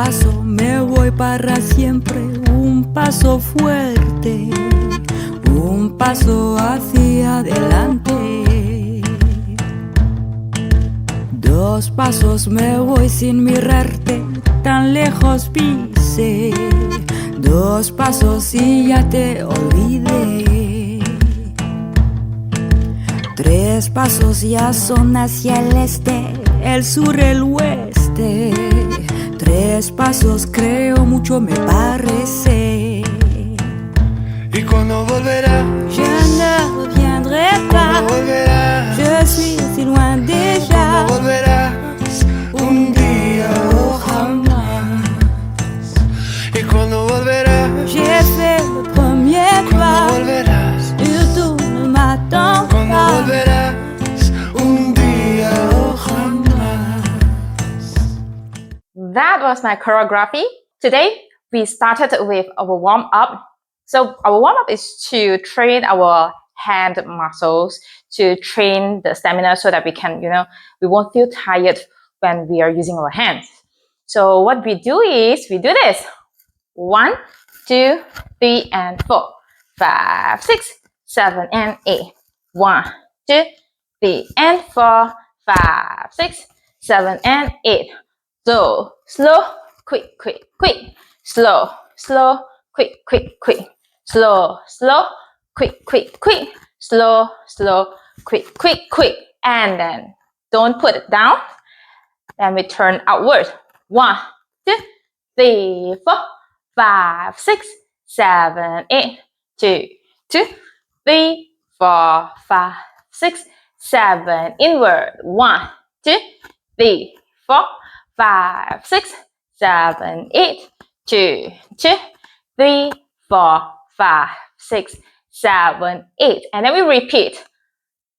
paso me voy para siempre, un paso fuerte, un paso hacia adelante. 2 pasos me voy sin mirarte, tan lejos pise. 2 pasos y ya te olvidé. 3 pasos ya son hacia el este, el sur, el oeste. 3 pasos creo mucho me parece. ¿Y cuándo volverás? Je ne reviendrai pas. ¿Cuándo volverás? Je suis si loin déjà. ¿Cuándo volverás? Un día o jamás. ¿Y cuándo volverás? J'ai fait le premier ¿Cuándo pas. volverás? Surtout ne m'attends ¿Cuándo pas. volverás? Un día o jamás. That was my choreography. Today, we started with our warm-up. So our warm-up is to train our hand muscles, to train the stamina so that we can, we won't feel tired when we are using our hands. So what we do is, we do this. 1, 2, 3, and 4, 5, 6, 7, and 8. 1, 2, 3, and 4, 5, 6, 7, and 8. So slow, quick, quick, quick. Slow, slow, quick, quick, quick. Slow, slow, quick, quick, quick. Slow, slow, quick, quick, quick. And then don't put it down. Then we turn outward. 1, 2, 3, 4, 5, 6, 7, 8. 2, 2, 3, 4, 5, 6, 7. Inward. 1, 2, 3, 4, 5, 6, 7, 8. 2, 2, 3, 4, 5, 6, 7, 8. And then we repeat.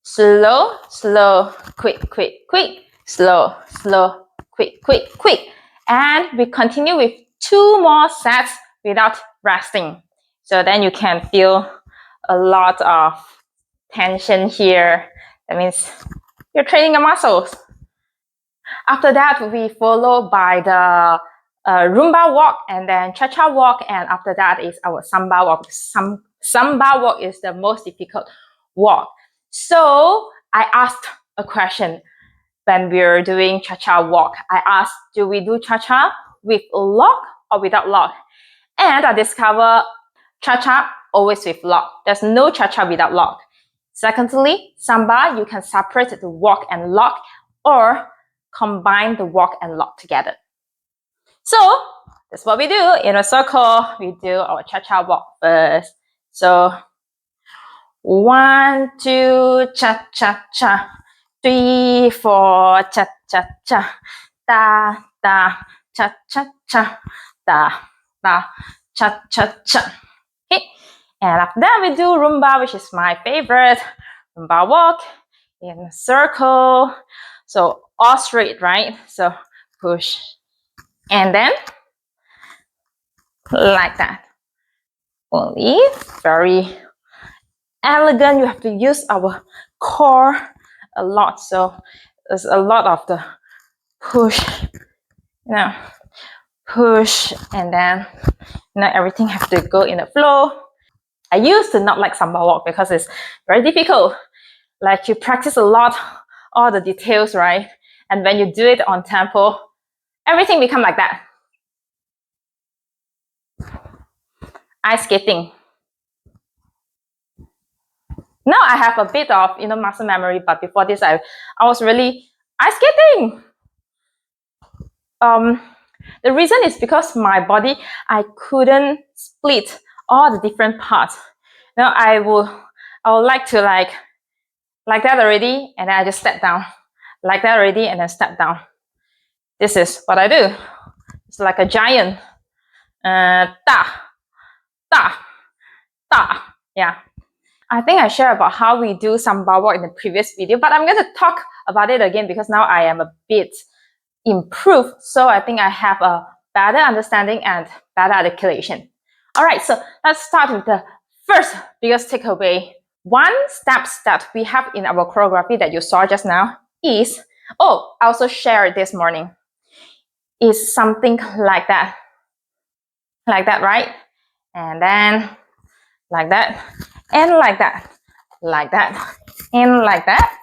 Slow, slow, quick, quick, quick. Slow, slow, quick, quick, quick. And we continue with 2 more sets without resting. So then you can feel a lot of tension here. That means you're training your muscles. After that, we follow by the Rumba walk and then Cha-Cha walk. And after that is our Samba walk. Samba walk is the most difficult walk. So I asked a question when we're doing Cha-Cha walk. I asked, do we do Cha-Cha with lock or without lock? And I discovered Cha-Cha always with lock. There's no Cha-Cha without lock. Secondly, Samba, you can separate the walk and lock or combine the walk and lock together. So that's what we do. In a circle, we do our Cha-Cha walk first. So 1, 2, cha-cha-cha. 3, 4, cha-cha-cha. Da, da, cha-cha-cha. Da, da, cha-cha-cha. Okay. And after that, we do Rumba, which is my favorite. Rumba walk in a circle. So all straight, right? So push. And then like that. Only very elegant. You have to use our core a lot. So there's a lot of the push, push, and then everything has to go in the flow. I used to not like Samba walk because it's very difficult. Like you practice a lot, all the details, right? And when you do it on tempo, everything becomes like that. Ice skating. Now I have a bit of muscle memory, but before this I was really ice skating. The reason is because my body, I couldn't split all the different parts. Now I would like to like that already, and then I just step down. Like that already, and then step down. This is what I do. It's like a giant. Da, da, da. Yeah. I think I shared about how we do Samba walk in the previous video, but I'm going to talk about it again because now I am a bit improved. So I think I have a better understanding and better articulation. All right, so let's start with the first biggest takeaway. One steps that we have in our choreography that you saw just now is, I also shared this morning. is something like that, right? And then like that, and like that, like that, and like that.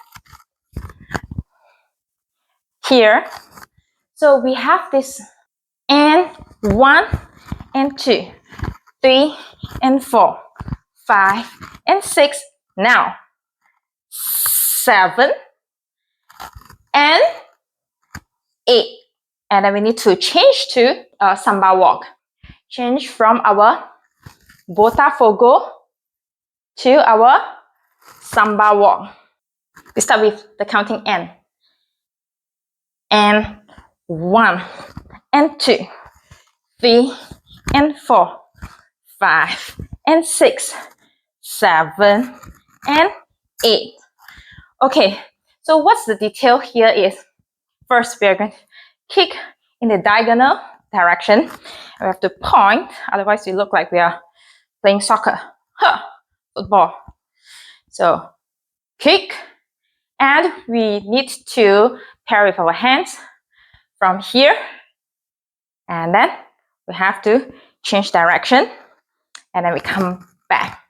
Here, so we have this, and 1 and 2, 3 and 4, 5 and 6. Now 7 and 8, and then we need to change to a Samba walk. Change from our Botafogo to our Samba walk. We start with the counting N. And 1 and 2, 3 and 4, 5 and 6, 7 and 8. Okay, so what's the detail here is, first we are going to kick in the diagonal direction. We have to point, otherwise we look like we are playing soccer, football. So kick, and we need to pair with our hands from here, and then we have to change direction, and then we come back.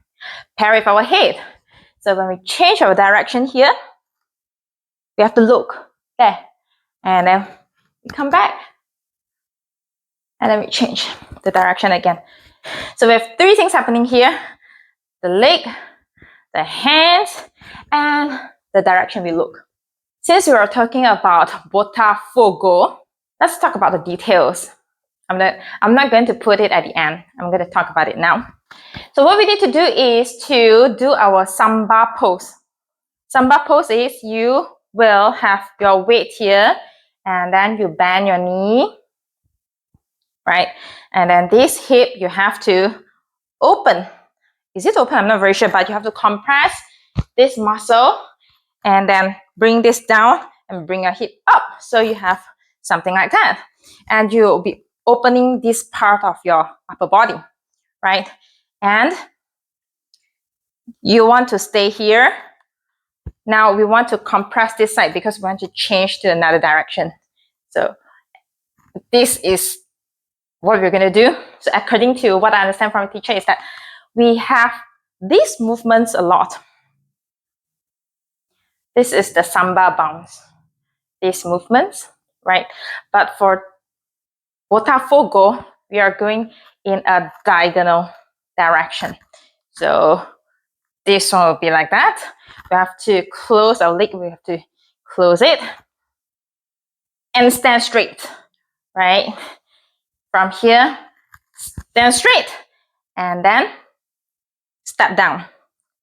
Pair with our head. So when we change our direction here, we have to look there, and then we come back, and then we change the direction again. So we have 3 things happening here: the leg, the hands, and the direction we look. Since we are talking about Botafogo, let's talk about the details. I'm not going to put it at the end. I'm going to talk about it now. So what we need to do is to do our Samba pose. Samba pose is you will have your weight here, and then you bend your knee, right? And then this hip, you have to open. Is it open? I'm not very sure, but you have to compress this muscle and then bring this down and bring your hip up. So you have something like that. And you'll be opening this part of your upper body, right? And you want to stay here. Now we want to compress this side because we want to change to another direction. So this is what we're going to do. So according to what I understand from a teacher is that we have these movements a lot. This is the Samba bounce, these movements, right? But for Botafogo, we are going in a diagonal direction. So this one will be like that. We have to close our leg, we have to close it and stand straight, right? From here, stand straight and then step down.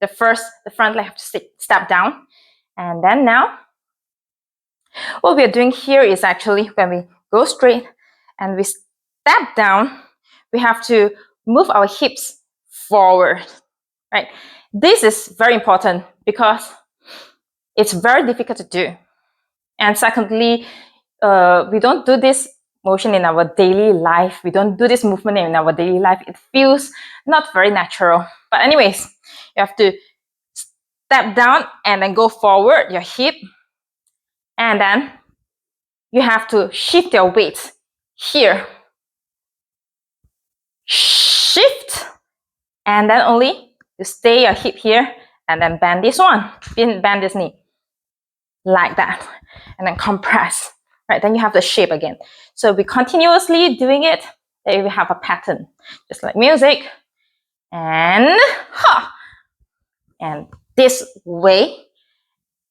The front leg have to step down. And then now, what we are doing here is actually when we go straight and we step down, we have to move our hips forward, right? This is very important because it's very difficult to do. And secondly, we don't do this motion in our daily life. We don't do this movement in our daily life. It feels not very natural. But anyways, you have to step down and then go forward, your hip. And then you have to shift your weight here. Shift. And then only you stay your hip here and then bend this one. Bend this knee. Like that. And then compress. Right, then you have the shape again. So we continuously doing it. Then we have a pattern. Just like music. And and this way.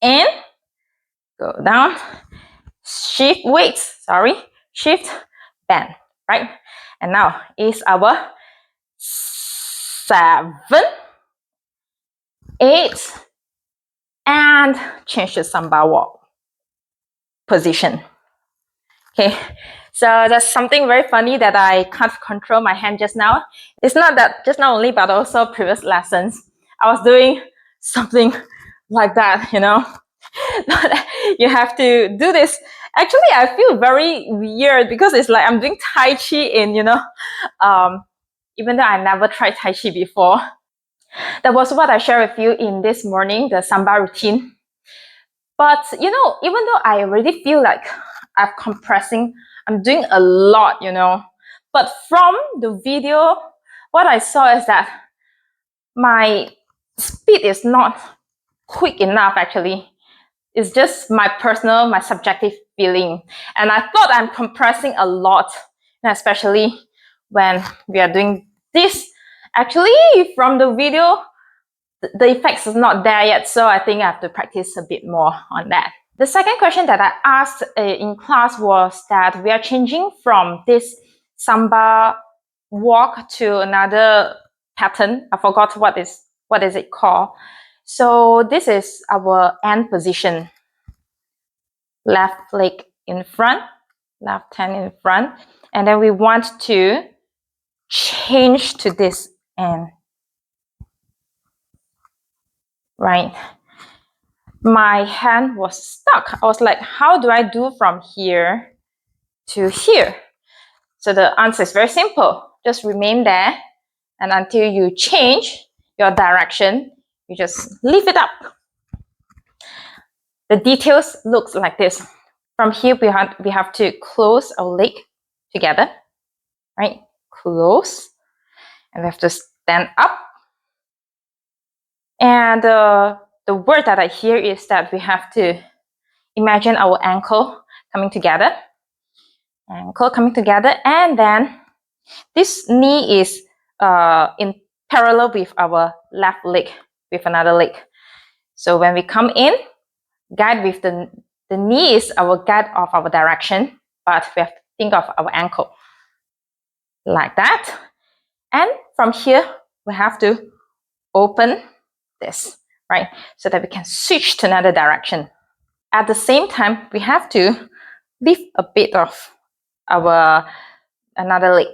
And go down. Shift weights. Shift, bend. Right? And now is our 7, 8, and change to Samba walk position. Okay, so that's something very funny that I can't control my hand just now. It's not that just now only, but also previous lessons. I was doing something like that, you know. You have to do this. Actually, I feel very weird because it's like I'm doing Tai Chi in, you know, even though I never tried Tai Chi before. That was what I shared with you in this morning, the Samba routine. But, you know, even though I already feel like I'm compressing. I'm doing a lot, you know. But from the video, what I saw is that my speed is not quick enough actually. It's just my personal, my subjective feeling. And I thought I'm compressing a lot, especially when we are doing this. Actually, from the video, the effects is not there yet, so I think I have to practice a bit more on that. The second question that I asked in class was that we are changing from this Samba walk to another pattern. I forgot what is it called. So this is our end position. Left leg in front, left hand in front, and then we want to change to this end. Right? My hand was stuck. I was like, how do I do from here to here? So the answer is very simple. Just remain there, and until you change your direction, you just lift it up. The details looks like this. From here, we have to close our leg together, right? Close, and we have to stand up. And the word that I hear is that we have to imagine our ankle coming together, and then this knee is in parallel with our left leg, with another leg. So when we come in, guide with the knee is our guide of our direction, but we have to think of our ankle like that. And from here, we have to open this, right? So that we can switch to another direction. At the same time, we have to lift a bit of our another leg.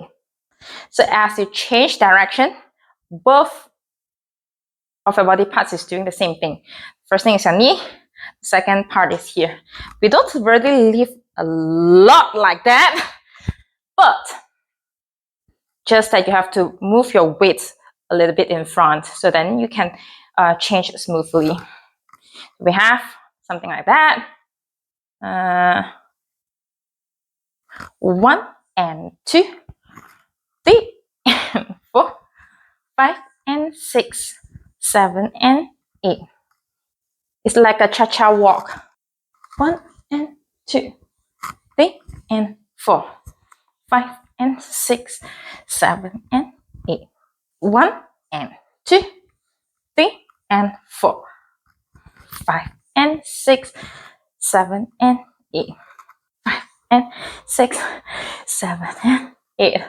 So as you change direction, both of your body parts is doing the same thing. First thing is your knee, second part is here. We don't really lift a lot like that, but just that you have to move your weight a little bit in front, so then you can change smoothly. We have something like that. 1 and 2, 3 and 4, 5 and 6, 7 and 8. It's like a cha-cha walk. 1 and 2, 3 and 4, 5 and 6, 7 and 8. 1 and 2, 3 and 4, 5 and 6, 7 and 8. 5 and 6, 7 and 8.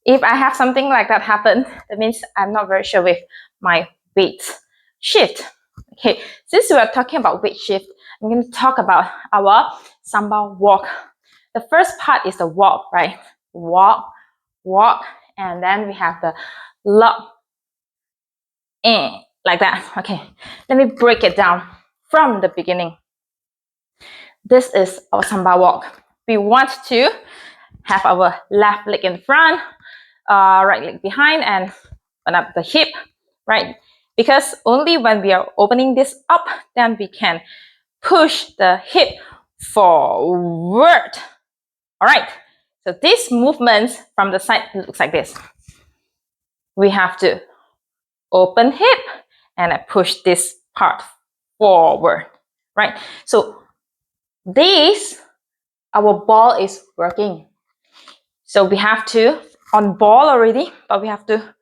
If I have something like that happen, that means I'm not very sure with my weight shift. Okay, since we are talking about weight shift, I'm going to talk about our Samba walk. The first part is the walk, right? Walk, walk, and then we have the lock, like that. Okay, let me break it down from the beginning. This is our Samba walk. We want to have our left leg in front, right leg behind, and open up the hip, right? Because only when we are opening this up, then we can push the hip forward. All right, so this movement from the side looks like this. We have to open hip and I push this part forward, right? So this, our ball is working. So we have to, on ball already, but we have to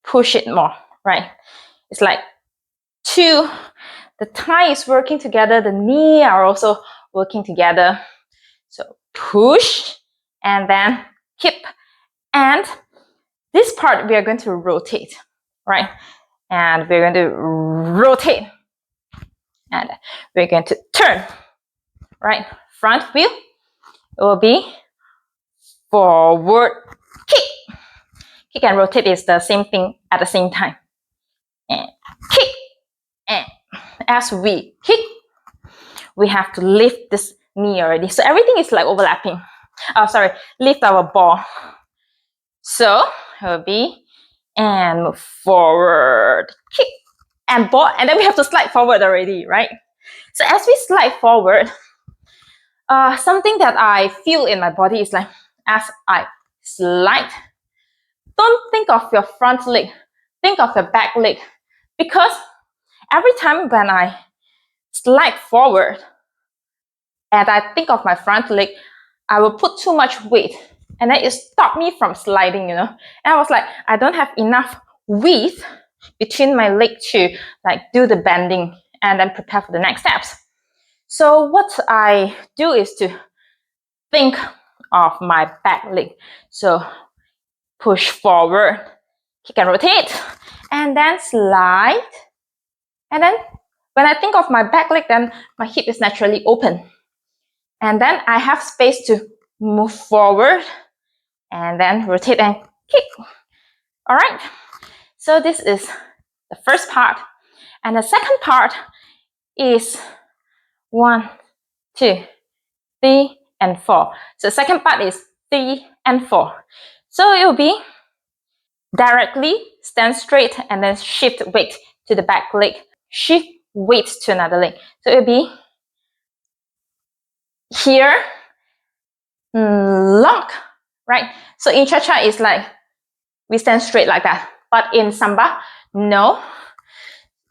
push it more, right? It's like two, the thigh is working together, the knee are also working together. So push and then keep. And this part we are going to rotate, right? And we're going to rotate. And we're going to turn, right? Front wheel, it will be forward kick. Kick and rotate is the same thing at the same time. And kick. And as we kick, we have to lift this knee already. So everything is like overlapping. Oh, sorry, lift our ball. So it will be and move forward, kick, and ball, and then we have to slide forward already, right? So as we slide forward, Something that I feel in my body is like, as I slide, don't think of your front leg, think of your back leg, because every time when I slide forward and I think of my front leg, I will put too much weight and then it stopped me from sliding, you know. And I was like, I don't have enough width between my leg to like do the bending and then prepare for the next steps. So what I do is to think of my back leg. So push forward, kick and rotate, and then slide. And then when I think of my back leg, then my hip is naturally open. And then I have space to move forward and then rotate and kick. All right. So this is the first part. And the second part is 1, 2, 3, and 4. So the second part is 3 and 4. So it will be directly stand straight and then shift weight to the back leg. Shift weight to another leg. So it will be here, lock, right? So in cha-cha, it's like we stand straight like that. But in Samba, no.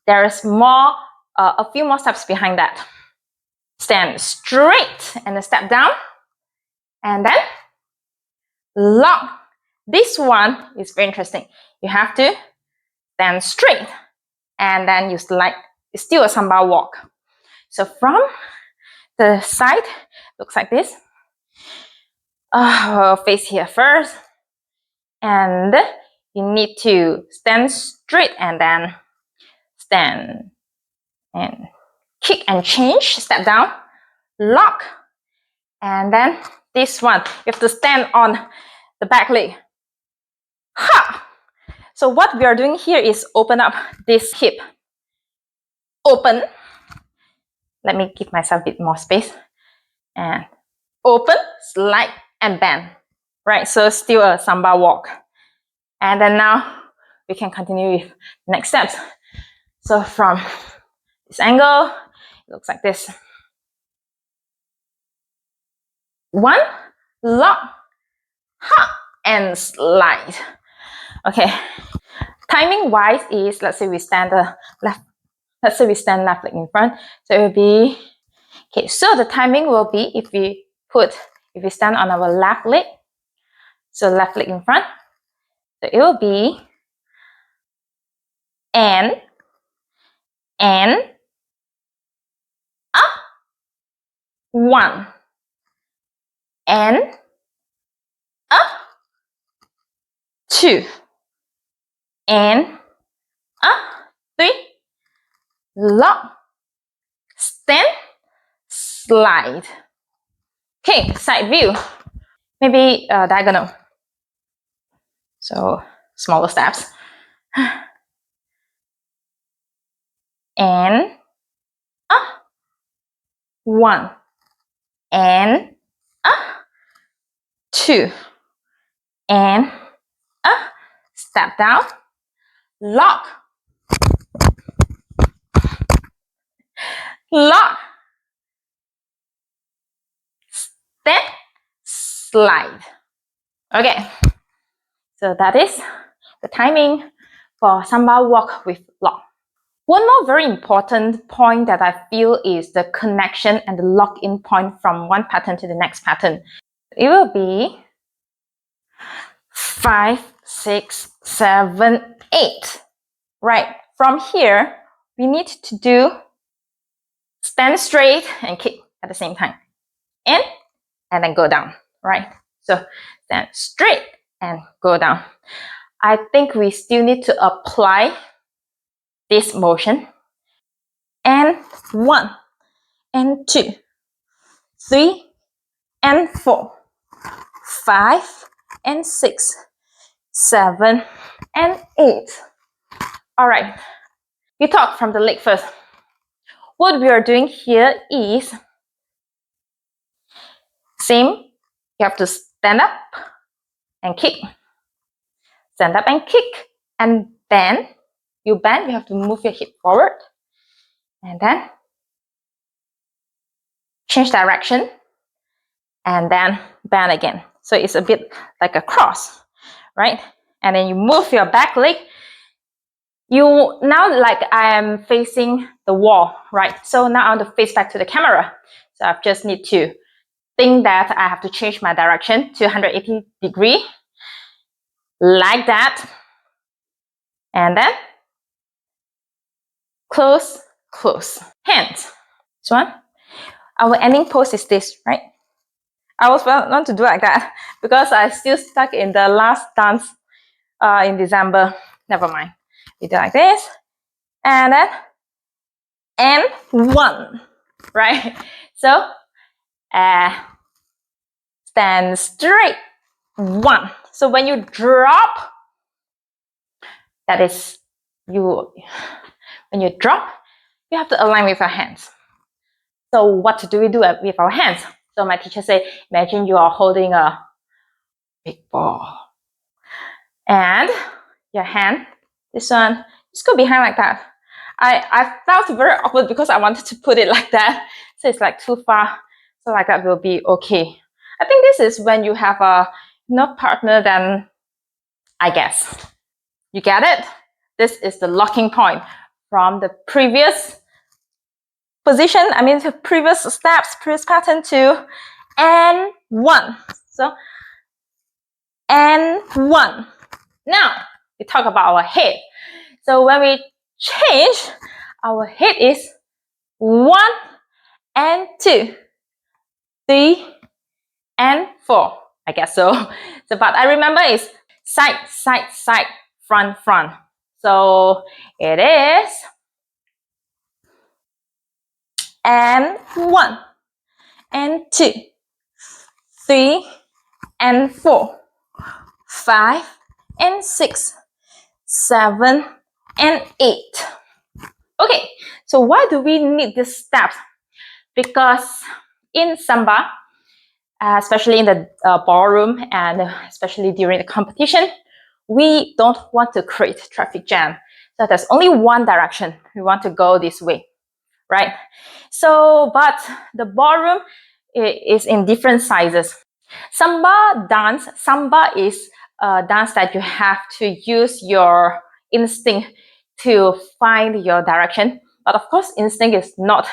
There is more, a few more steps behind that. Stand straight and then step down. And then lock. This one is very interesting. You have to stand straight and then you slide. It's still a Samba walk. So from the side, looks like this. Face here first. And you need to stand straight and then stand and kick and change, step down, lock. And then this one, you have to stand on the back leg. Ha! So what we are doing here is open up this hip. Open. Let me give myself a bit more space. And open, slide, and bend. Right, so still a Samba walk. And then now we can continue with next steps. So from this angle, it looks like this. 1, lock, ha, and slide. Okay. Timing wise is, let's say we stand left leg in front. So it will be, okay, so the timing will be if we stand on our left leg, so left leg in front, so it will be and up, 1, and up, 2, and up, 3, lock, stand, slide. Okay, side view, maybe diagonal. So smaller steps. And up, 1, and up, 2, and up, step down, lock, lock, step, slide. Okay, so that is the timing for Samba walk with lock. One more very important point that I feel is the connection and the lock-in point from one pattern to the next pattern. It will be 5, 6, 7, 8. Right, from here, we need to do stand straight and kick at the same time. In, and then go down, right? So stand straight and go down. I think we still need to apply this motion. And 1, and 2, 3, and 4, 5, and 6, 7, and 8. All right, we talk from the leg first. What we are doing here is same. You have to stand up and kick. Stand up and kick and bend. You bend, you have to move your hip forward. And then change direction. and then bend again. So it's a bit like a cross, right? And then you move your back leg. You now, like I am facing the wall, right? So now I want to face back to the camera. So I just need to think that I have to change my direction to 180 degree, like that. And then close, close. Hands. This one. Our ending pose is this, right? I was want to do like that because I still stuck in the last dance in December. Never mind. We do like this, and then and one, right? So stand straight, one. So when you drop, that is you. When you drop, you have to align with your hands. So what do we do with our hands? So my teacher said, imagine you are holding a big ball, and your hand, this one, just go behind like that. I felt very awkward because I wanted to put it like that, so it's like too far. So like that will be okay. I think this is when you have a no partner, then I guess you get it. This is the locking point from the previous position. I mean the previous steps, previous pattern to and one. So and one. Now we talk about our head. So when we change, our head is 1 and 2, 3 and 4. I guess so. So but I remember it's side, side, side, front, front. So it is and 1 and 2, 3 and 4, 5 and 6, 7 and 8. Okay, so why do we need these steps? Because in Samba, especially in the ballroom and especially during the competition, we don't want to create traffic jam. So there's only one direction. We want to go this way, right? So, but the ballroom is in different sizes. Samba is a dance that you have to use your instinct to find your direction. But of course, instinct is not,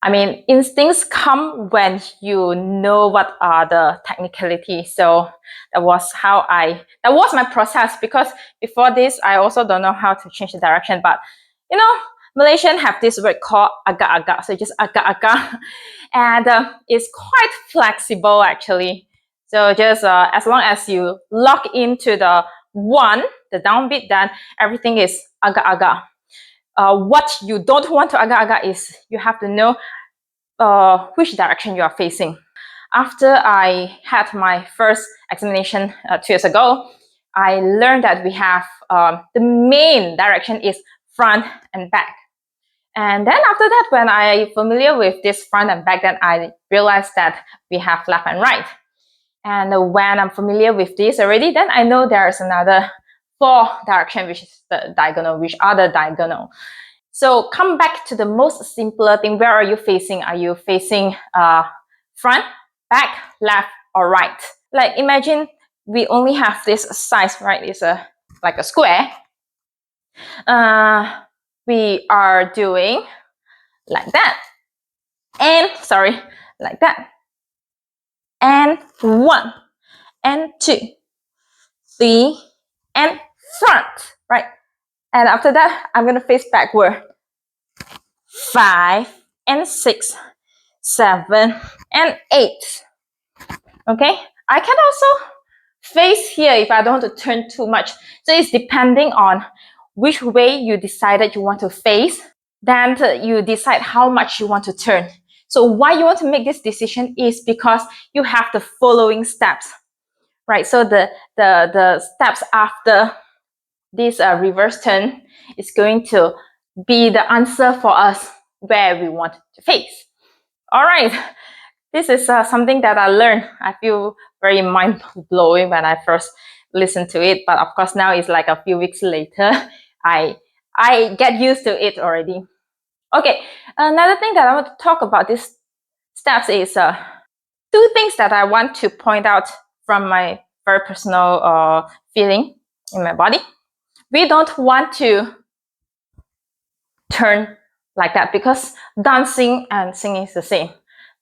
I mean, instincts come when you know what are the technicalities. So that was my process, because before this, I also don't know how to change the direction. But, you know, Malaysian have this word called agak-agak. So just agak-agak. And it's quite flexible, actually. So just as long as you lock into the one, the downbeat, then everything is agak-agak. What you don't want to agak-agak is you have to know which direction you are facing. After I had my first examination 2 years ago, I learned that we have the main direction is front and back. And then after that, when I'm familiar with this front and back, then I realized that we have left and right. And when I'm familiar with this already, then I know there's another 4 direction, which is the diagonal, which are the diagonal. So come back to the most simpler thing. Where are you facing? Are you facing front, back, left, or right? Like imagine we only have this size, right? It's like a square. We are doing like that. And sorry, like that. And 1 and 2, 3 and front, right? And after that, I'm gonna face backward. 5 and 6, 7 and 8. Okay, I can also face here if I don't want to turn too much. So it's depending on which way you decided you want to face. Then you decide how much you want to turn. So why you want to make this decision is because you have the following steps, right? So the steps after this reverse turn is going to be the answer for us where we want to face. All right, this is something that I learned. I feel very mind-blowing when I first listened to it, but of course now it's like a few weeks later, I get used to it already. Okay, another thing that I want to talk about these steps is two things that I want to point out from my very personal feeling in my body. We don't want to turn like that because dancing and singing is the same.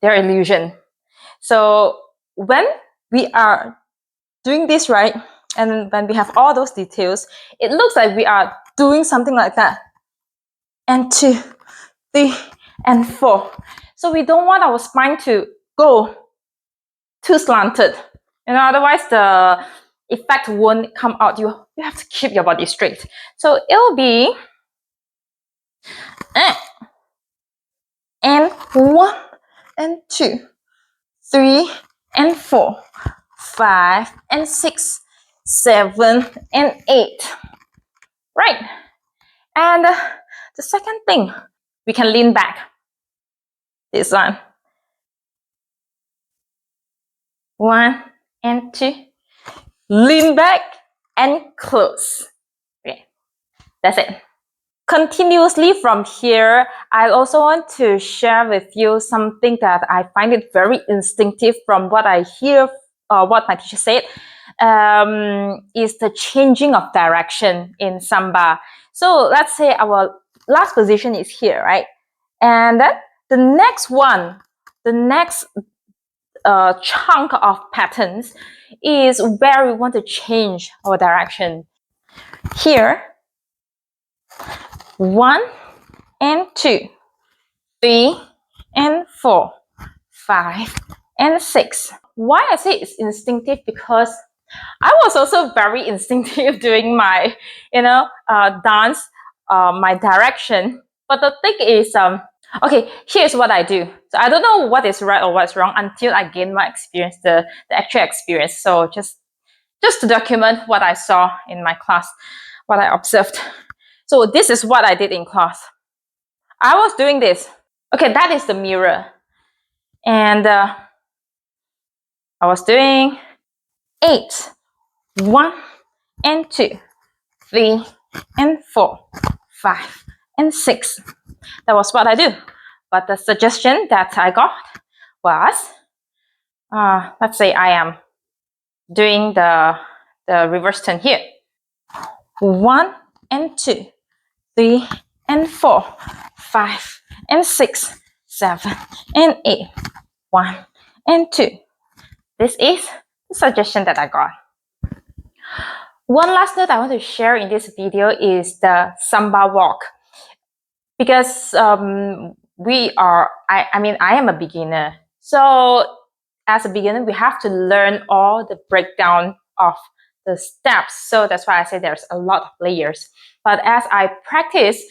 They're illusion. So when we are doing this right, and when we have all those details, it looks like we are doing something like that. And 2, 3, and 4. So we don't want our spine to go too slanted. Otherwise the effect won't come out. You have to keep your body straight. So it'll be and 1 and 2, 3 and 4, 5 and 6, 7 and 8. Right. And the second thing, we can lean back. This one. 1 and 2. Lean back and close. Okay. That's it. Continuously from here, I also want to share with you something that I find it very instinctive from what I hear, what my teacher said, is the changing of direction in Samba. So let's say our last position is here, right? And then the next one, the next chunk of patterns is where we want to change our direction. Here, 1 and 2, 3 and 4, 5 and 6. Why I say it's instinctive? Because I was also very instinctive doing my, dance, my direction. But the thing is, okay, here's what I do. So I don't know what is right or what's wrong until I gain my experience, the actual experience. So just to document what I saw in my class, what I observed. So this is what I did in class. I was doing this. Okay, that is the mirror. And I was doing 8, 1 and 2, 3 and 4, 5 and 6. That was what I do. But the suggestion that I got was, let's say I am doing the reverse turn here. 1 and 2, 3 and 4, 5 and 6, 7 and 8, 1 and 2. This is the suggestion that I got. One last note I want to share in this video is the Samba walk. Because I am a beginner. So as a beginner, we have to learn all the breakdown of the steps. So that's why I say there's a lot of layers. But as I practice,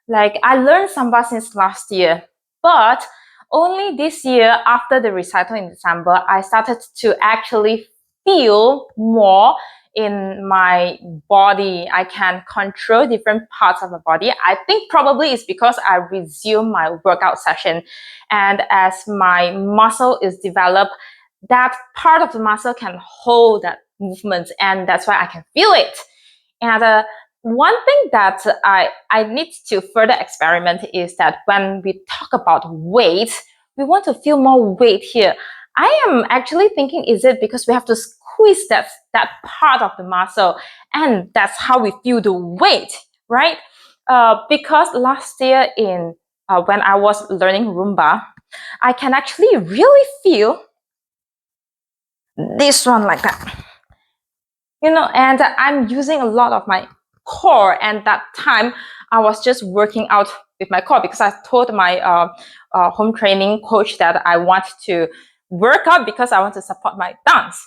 like I learned Samba since last year, but only this year after the recital in December, I started to actually feel more in my body. I can control different parts of the body. I think probably it's because I resume my workout session, and as my muscle is developed, that part of the muscle can hold that movement, and that's why I can feel it. And one thing that I need to further experiment is that when we talk about weight, we want to feel more weight here. I am actually thinking, is it because we have to squeeze that part of the muscle, and that's how we feel the weight, right? Because last year when I was learning Rumba, I can actually really feel this one like that, and I'm using a lot of my core, and that time I was just working out with my core because I told my home training coach that I want to work out because I want to support my dance.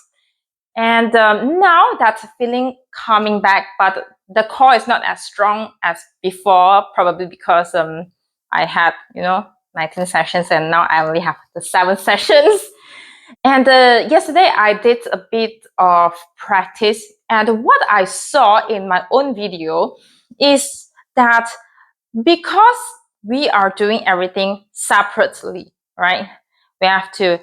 And now that feeling coming back, but the core is not as strong as before, probably because I had 19 sessions and now I only have the 7 sessions. And yesterday I did a bit of practice, and what I saw in my own video is that because we are doing everything separately, right? We have to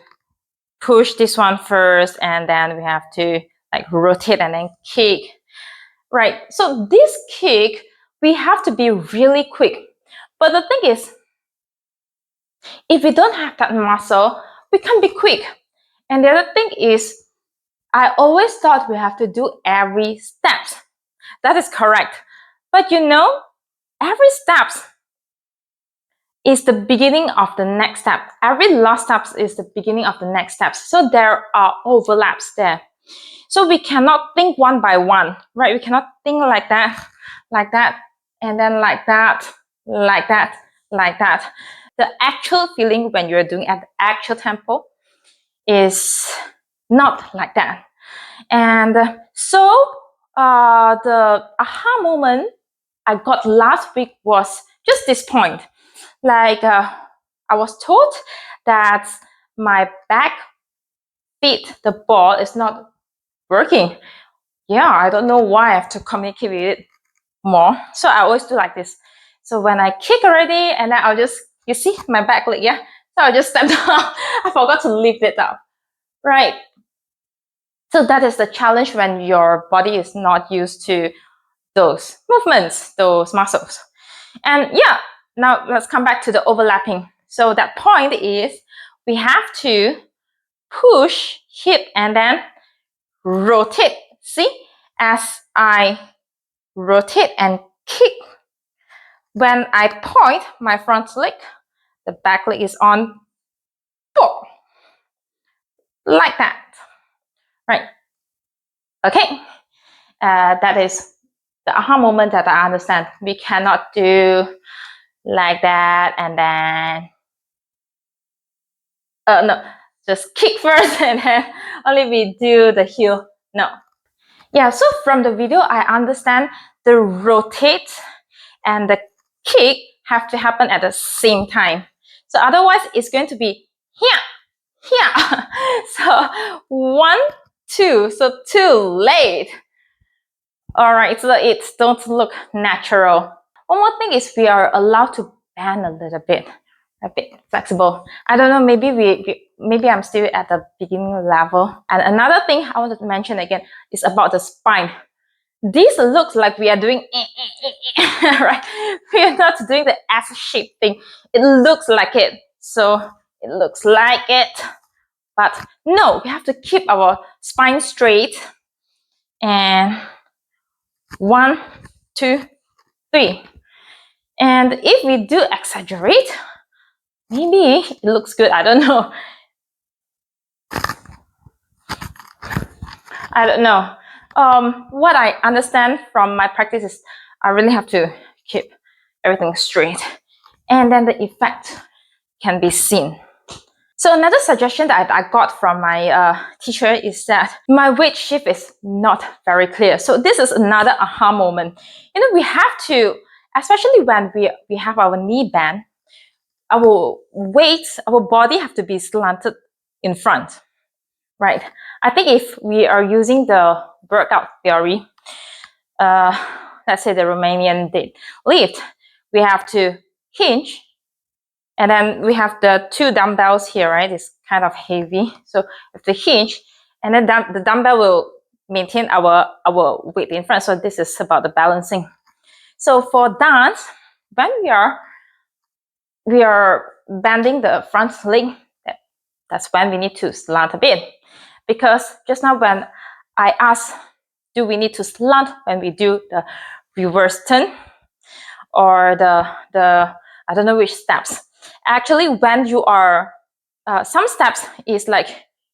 push this one first, and then we have to like rotate and then kick, right? So this kick, we have to be really quick. But the thing is, if we don't have that muscle, we can't be quick. And the other thing is, I always thought we have to do every step. That is correct. But you know, every step is the beginning of the next step. Every last step is the beginning of the next step. So there are overlaps there. So we cannot think one by one, right? We cannot think like that, and then like that, like that, like that. The actual feeling when you're doing at the actual tempo is not like that. And so the aha moment I got last week was just this point. Like I was told that my back feet, the ball is not working. Yeah, I don't know why I have to communicate with it more. So I always do like this. So when I kick already, and then I'll just, you see my back leg, yeah? So I'll just step down. I forgot to lift it up, right? So that is the challenge when your body is not used to those movements, those muscles. And yeah, now let's come back to the overlapping. So that point is we have to push, hip, and then rotate. See, as I rotate and kick, when I point my front leg, the back leg is on board, like that, right? Okay, that is the aha moment that I understand. We cannot do like that and then no, just kick first and then only we do the heel. No. Yeah, so from the video, I understand the rotate and the kick have to happen at the same time. So otherwise, it's going to be here, here. So 1, 2, so too late. All right, so it don't look natural. One more thing is we are allowed to bend a little bit, a bit flexible. I don't know, maybe I'm still at the beginning level. And another thing I wanted to mention again is about the spine. This looks like we are doing right? We are not doing the S-shaped thing. It looks like it. So it looks like it. But no, we have to keep our spine straight. And 1, 2, 3. And if we do exaggerate, maybe it looks good. I don't know. I don't know. What I understand from my practice is I really have to keep everything straight. And then the effect can be seen. So another suggestion that I got from my teacher is that my weight shift is not very clear. So this is another aha moment. You know, we have to, especially when we have our knee bent, our weight, our body have to be slanted in front, right? I think if we are using the workout theory, let's say the Romanian deadlift, we have to hinge, and then we have the 2 dumbbells here, right? It's kind of heavy, so with the hinge, and then the dumbbell will maintain our weight in front. So this is about the balancing. So for dance, when we are bending the front leg, that's when we need to slant a bit. Because just now when I asked, do we need to slant when we do the reverse turn or the I don't know which steps. Actually, when you are, some steps is like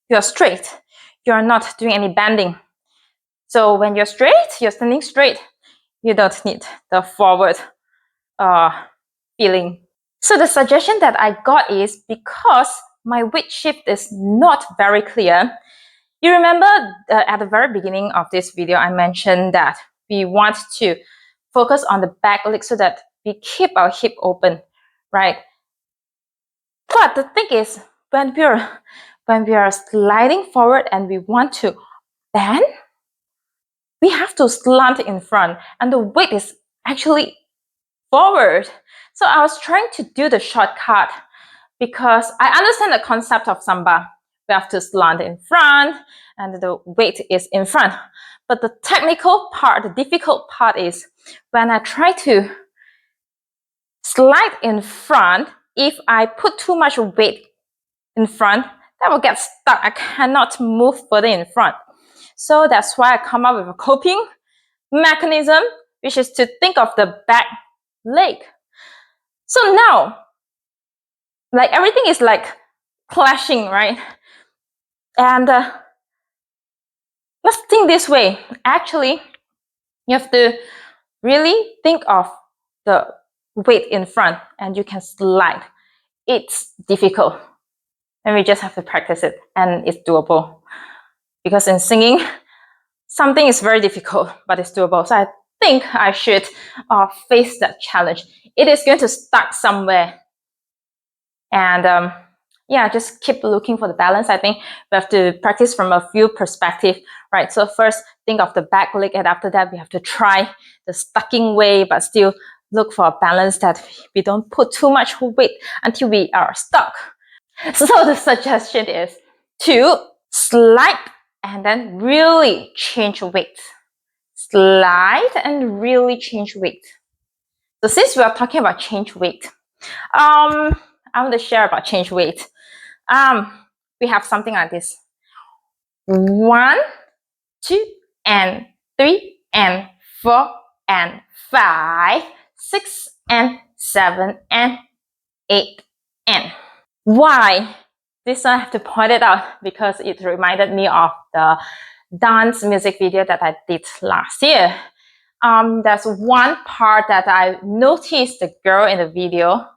you're straight. You're not doing any bending. So when you're straight, you're standing straight, you don't need the forward feeling. So the suggestion that I got is because my weight shift is not very clear. You remember at the very beginning of this video, I mentioned that we want to focus on the back leg so that we keep our hip open, right? But the thing is, when we are sliding forward and we want to bend, we have to slant in front, and the weight is actually forward. So I was trying to do the shortcut because I understand the concept of Samba. We have to slant in front and the weight is in front. But the technical part, the difficult part is when I try to slide in front, if I put too much weight in front, that will get stuck. I cannot move further in front. So that's why I come up with a coping mechanism, which is to think of the back leg. So now, like everything is like clashing, right? And let's think this way. Actually, you have to really think of the weight in front and you can slide. It's difficult and we just have to practice it, and it's doable. Because in singing, something is very difficult, but it's doable. So I think I should face that challenge. It is going to start somewhere. And yeah, just keep looking for the balance. I think we have to practice from a few perspectives, right? So first, think of the back leg, and after that, we have to try the stucking way, but still look for a balance that we don't put too much weight until we are stuck. So the suggestion is to slide and then really change weight. Slide and really change weight. So since we are talking about change weight, I want to share about change weight. We have something like this. 1, 2, and 3, and 4, and 5, 6, and 7, and 8, and. Why? This one I have to point it out because it reminded me of the dance music video that I did last year. There's one part that I noticed the girl in the video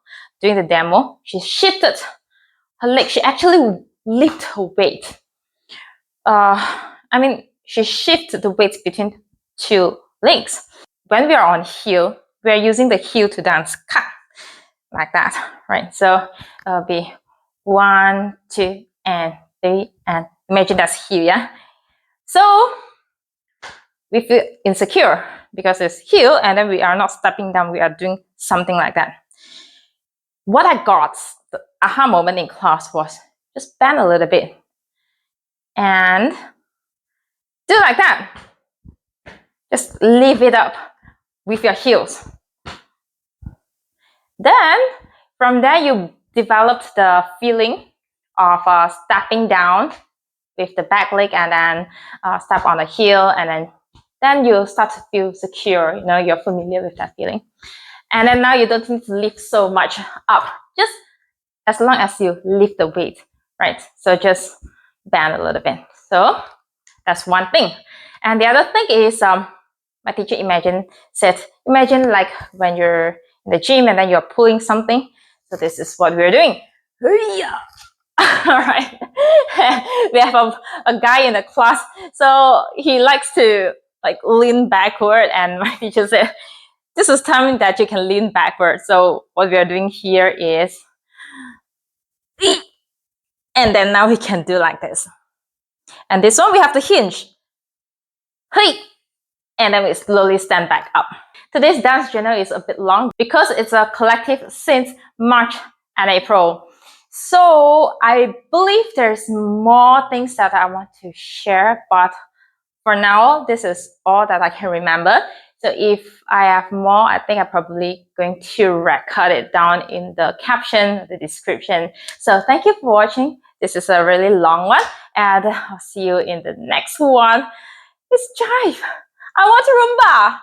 doing the demo. She shifted her leg. She actually lifted her weight. She shifted the weight between two legs. When we are on heel, we are using the heel to dance, cut, like that, right? So it'll be 1, 2, and 3, and imagine that's heel, yeah? So we feel insecure because it's heel, and then we are not stepping down, we are doing something like that. What I got, the aha moment in class was just bend a little bit and do like that. Just lift it up with your heels. Then from there you developed the feeling of stepping down with the back leg, and then step on the heel, and then you start to feel secure. You're familiar with that feeling. And then now you don't need to lift so much up, just as long as you lift the weight, right? So just bend a little bit. So that's one thing. And the other thing is, my teacher said, imagine like when you're in the gym and then you're pulling something. So this is what we're doing. All right. We have a guy in the class, so he likes to like lean backward, and my teacher said, this is time that you can lean backward. So what we are doing here is, and then now we can do like this. And this one we have to hinge. And then we slowly stand back up. Today's dance journal is a bit long because it's a collective since March and April. So I believe there's more things that I want to share, but for now, this is all that I can remember. So if I have more, I think I'm probably going to record it down in the caption, the description. So thank you for watching. This is a really long one, and I'll see you in the next one. It's jive. I want to rumba.